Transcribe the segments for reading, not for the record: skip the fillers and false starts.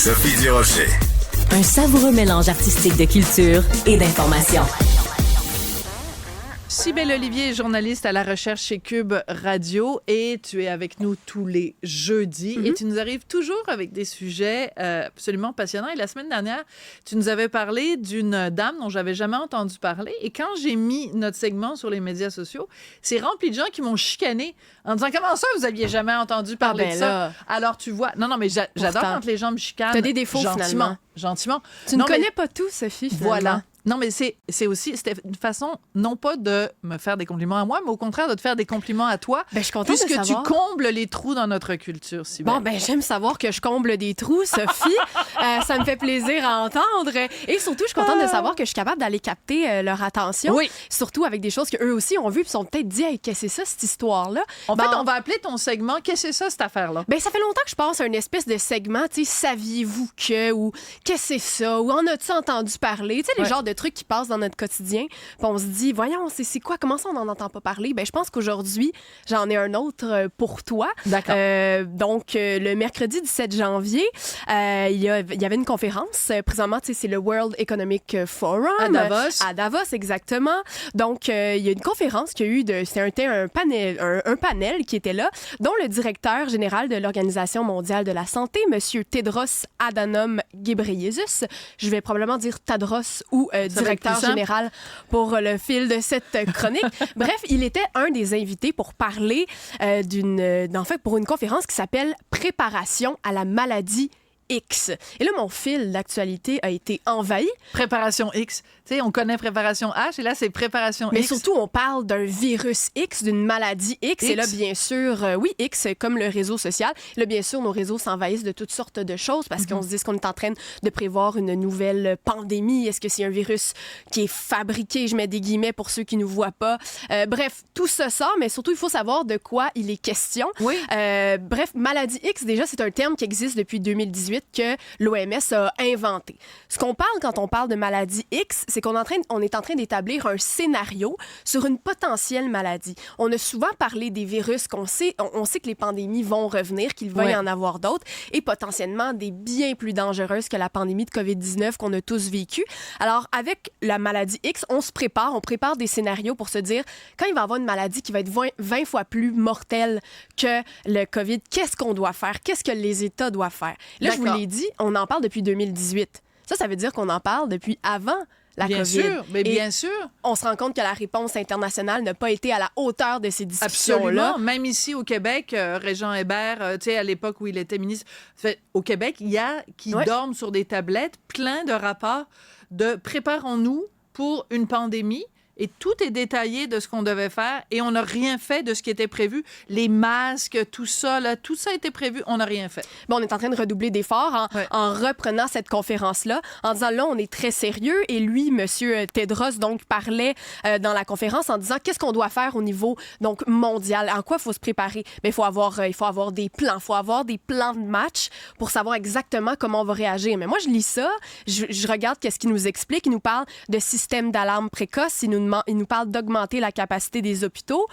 Sophie Durocher. Un savoureux mélange artistique de culture et d'information. Cybèle Olivier est journaliste à la recherche chez Cube Radio et tu es avec nous tous les jeudis et tu nous arrives toujours avec des sujets absolument passionnants. Et la semaine dernière, tu nous avais parlé d'une dame dont j'avais jamais entendu parler et quand j'ai mis notre segment sur les médias sociaux, c'est rempli de gens qui m'ont chicané en disant « Comment ça, vous aviez jamais entendu parler de ça? » Alors tu vois, non, mais j'adore quand les gens me chicanent. T'as des défauts finalement. Gentiment. Tu ne connais pas tout, Sophie, finalement. Voilà. Non, mais c'était une façon, non pas de me faire des compliments à moi, mais au contraire de te faire des compliments à toi. Ben, je suis contente puisque de savoir. tu combles les trous dans notre culture, Cybèle. Bon, ben j'aime savoir que je comble des trous, Sophie. Ça me fait plaisir à entendre. Et surtout, je suis contente de savoir que je suis capable d'aller capter leur attention. Oui. Surtout avec des choses qu'eux aussi ont vues puis sont peut-être dit hey, « Qu'est-ce que c'est ça, cette histoire-là? » En fait, on va appeler ton segment « Qu'est-ce que c'est ça, cette affaire-là? » Ben ça fait longtemps que je passe à une espèce de segment, tu sais, « Saviez-vous que? » ou « Qu'est-ce que c'est ça? » ou « En as-tu entendu parler? » Tu sais, les genres de trucs qui passent dans notre quotidien. Puis on se dit, voyons, c'est quoi? Comment ça, on n'en entend pas parler? Ben, je pense qu'aujourd'hui, j'en ai un autre pour toi. D'accord. Donc, le mercredi 17 janvier, il y avait une conférence. Présentement, c'est le World Economic Forum. À Davos. À Davos, exactement. Donc, il y a une conférence qui a eu, c'était un panel qui était là, dont le directeur général de l'Organisation mondiale de la santé, M. Tedros Adhanom Ghebreyesus. Je vais probablement dire Tadros ou directeur général pour le fil de cette chronique. Bref, il était un des invités pour parler pour une conférence qui s'appelle « Préparation à la maladie X ». Et là, mon fil d'actualité a été envahi. Préparation X. Tu sais, on connaît préparation H et là, c'est préparation X. Mais surtout, on parle d'un virus X, d'une maladie X. Et là, bien sûr, oui, X, comme le réseau social. Là, bien sûr, nos réseaux s'envahissent de toutes sortes de choses parce qu'on se dit qu'on est en train de prévoir une nouvelle pandémie. Est-ce que c'est un virus qui est fabriqué? Je mets des guillemets pour ceux qui ne nous voient pas. Bref, tout ça sort, mais surtout, il faut savoir de quoi il est question. Oui. Bref, maladie X, déjà, c'est un terme qui existe depuis 2018 que l'OMS a inventé. Ce qu'on parle quand on parle de maladie X, c'est qu'on est en train d'établir un scénario sur une potentielle maladie. On a souvent parlé des virus on sait que les pandémies vont revenir, qu'il va y en avoir d'autres, et potentiellement des bien plus dangereuses que la pandémie de COVID-19 qu'on a tous vécue. Alors, avec la maladie X, on prépare des scénarios pour se dire, quand il va y avoir une maladie qui va être 20 fois plus mortelle que le COVID, qu'est-ce qu'on doit faire? Qu'est-ce que les États doivent faire? Là, je vous l'ai dit, on en parle depuis 2018. Ça veut dire qu'on en parle depuis avant la COVID. Sûr, mais bien sûr. On se rend compte que la réponse internationale n'a pas été à la hauteur de ces discussions-là. Absolument. Même ici au Québec, Régent Hébert, tu sais, à l'époque où il était ministre, au Québec, il y a qui dorment sur des tablettes plein de rapports de préparons-nous pour une pandémie. Et tout est détaillé de ce qu'on devait faire et on n'a rien fait de ce qui était prévu. Les masques, tout ça, là, tout ça a été prévu, on n'a rien fait. Bon, on est en train de redoubler d'efforts en reprenant cette conférence-là, en disant là, on est très sérieux. Et lui, M. Tedros, donc, parlait dans la conférence en disant qu'est-ce qu'on doit faire au niveau donc, mondial, en quoi il faut se préparer. Mais il faut avoir des plans, il faut avoir des plans de match pour savoir exactement comment on va réagir. Mais moi, je lis ça, je regarde qu'est-ce qu'il nous explique. Il nous parle de système d'alarme précoce, il nous parle d'augmenter la capacité des hôpitaux.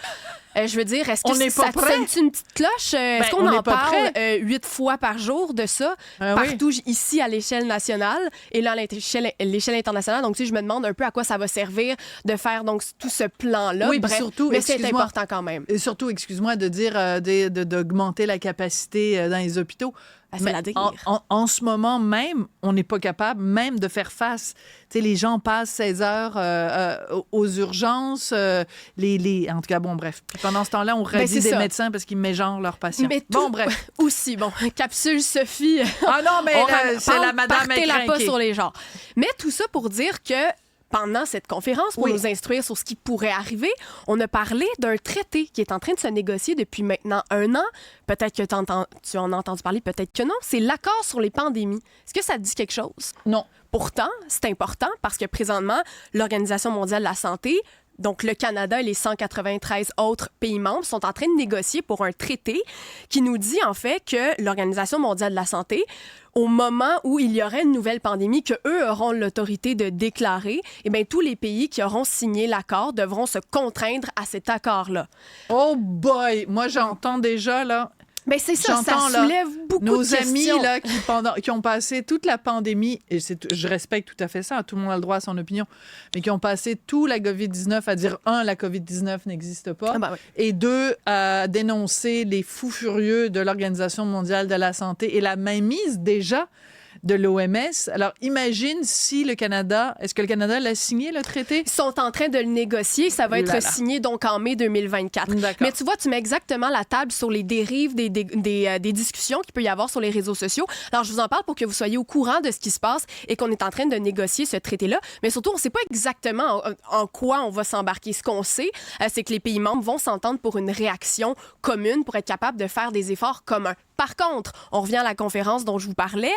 Je veux dire, est-ce que ça te sonne une petite cloche? Est-ce qu'on en parle 8 fois par jour de ça, partout ici à l'échelle nationale et là à l'échelle internationale? Donc, tu sais, je me demande un peu à quoi ça va servir de faire donc tout ce plan-là. Oui, bref, surtout, mais c'est important quand même. Et surtout, excuse-moi, de dire d'augmenter la capacité dans les hôpitaux. Mais en ce moment même, on n'est pas capable même de faire face. Tu sais, les gens passent 16 heures aux urgences. En tout cas, bon, bref. Puis pendant ce temps-là, on radie des médecins parce qu'ils mégenrent leurs patients. Mais bon, bref. Aussi, bon, capsule Sophie. Ah non, mais c'est la madame partez-la pas sur les genres. Mais tout ça pour dire que pendant cette conférence, pour nous instruire sur ce qui pourrait arriver, on a parlé d'un traité qui est en train de se négocier depuis maintenant 1 an. Peut-être que tu en as entendu parler, peut-être que non. C'est l'accord sur les pandémies. Est-ce que ça te dit quelque chose? Non. Pourtant, c'est important parce que présentement, l'Organisation mondiale de la santé, donc le Canada et les 193 autres pays membres sont en train de négocier pour un traité qui nous dit en fait que l'Organisation mondiale de la santé, au moment où il y aurait une nouvelle pandémie que eux auront l'autorité de déclarer, eh bien, tous les pays qui auront signé l'accord devront se contraindre à cet accord-là. Oh boy! Moi, j'entends déjà, là, Ben c'est ça, J'entends, ça soulève beaucoup nos de questions. amis là, qui ont passé toute la pandémie, et je respecte tout à fait ça, tout le monde a le droit à son opinion, mais qui ont passé tout la COVID-19 à dire, la COVID-19 n'existe pas, Oui. et deux, à dénoncer les fous furieux de l'Organisation mondiale de la santé et la mainmise déjà de l'OMS. Alors, imagine si est-ce que le Canada l'a signé, le traité? Ils sont en train de le négocier. Ça va être signé donc en mai 2024. D'accord. Mais tu vois, tu mets exactement la table sur les dérives des discussions qu'il peut y avoir sur les réseaux sociaux. Alors, je vous en parle pour que vous soyez au courant de ce qui se passe et qu'on est en train de négocier ce traité-là. Mais surtout, on ne sait pas exactement en quoi on va s'embarquer. Ce qu'on sait, c'est que les pays membres vont s'entendre pour une réaction commune, pour être capable de faire des efforts communs. Par contre, on revient à la conférence dont je vous parlais.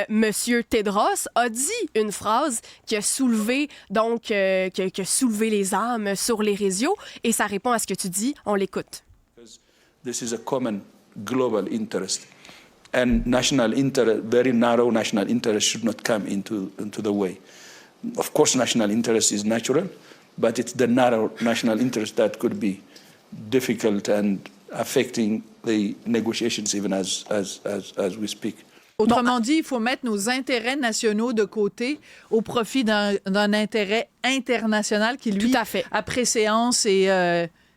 Monsieur Tedros a dit une phrase qui a soulevé qui a soulevé les âmes sur les réseaux, et ça répond à ce que tu dis. On l'écoute. This is a common global interest, and very narrow national interest should not come into the way. Of course, national interest is natural, but it's the narrow national interest that could be difficult and affecting the negotiations even as we speak. Autrement dit, il faut mettre nos intérêts nationaux de côté au profit d'un intérêt international qui, lui, Tout à fait. a préséance et...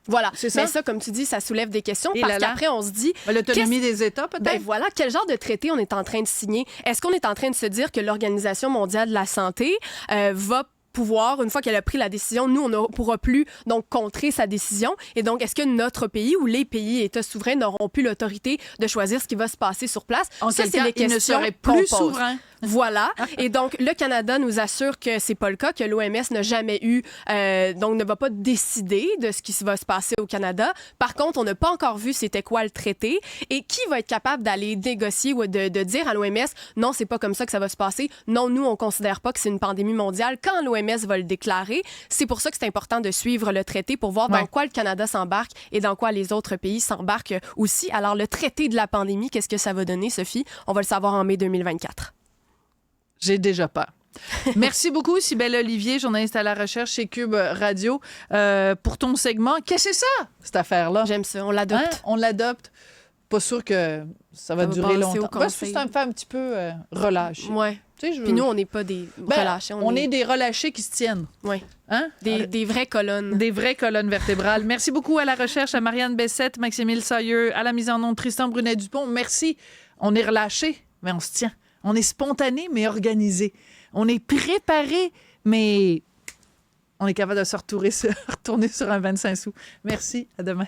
Voilà. C'est ça? Mais ça, comme tu dis, ça soulève des questions Et parce qu'après, on se dit... L'autonomie des États, peut-être? Ben voilà, quel genre de traité on est en train de signer? Est-ce qu'on est en train de se dire que l'Organisation mondiale de la santé va pouvoir, une fois qu'elle a pris la décision, nous, on ne pourra plus donc contrer sa décision. Et donc, est-ce que notre pays ou les pays États souverains n'auront plus l'autorité de choisir ce qui va se passer sur place? En Ça, quel c'est cas, les questions ils ne seraient qu'on plus pose. souverains. Voilà. Et donc, le Canada nous assure que c'est pas le cas, que l'OMS n'a jamais eu, donc ne va pas décider de ce qui va se passer au Canada. Par contre, on n'a pas encore vu c'était quoi le traité et qui va être capable d'aller négocier ou de dire à l'OMS, non, c'est pas comme ça que ça va se passer. Non, nous, on considère pas que c'est une pandémie mondiale quand l'OMS va le déclarer. C'est pour ça que c'est important de suivre le traité pour voir dans quoi le Canada s'embarque et dans quoi les autres pays s'embarquent aussi. Alors, le traité de la pandémie, qu'est-ce que ça va donner, Sophie? On va le savoir en mai 2024. J'ai déjà peur. Merci beaucoup, Cybèle Olivier, journaliste à la recherche chez Cube Radio, pour ton segment. Qu'est-ce que c'est ça, cette affaire-là? J'aime ça, on l'adopte. Hein? On l'adopte. Pas sûr que ça va durer longtemps. C'est un petit peu relâché. Ouais. Tu sais, Puis nous, on n'est pas des relâchés. On est des relâchés qui se tiennent. Oui. Hein? Des vraies colonnes. Des vraies colonnes vertébrales. Merci beaucoup à la recherche, à Marianne Bessette, Maximile Sailleux, à la mise en onde, Tristan Brunet-Dupont. Merci. On est relâchés, mais on se tient. On est spontané, mais organisé. On est préparé, mais on est capable de se retourner sur un 25 sous. Merci. À demain.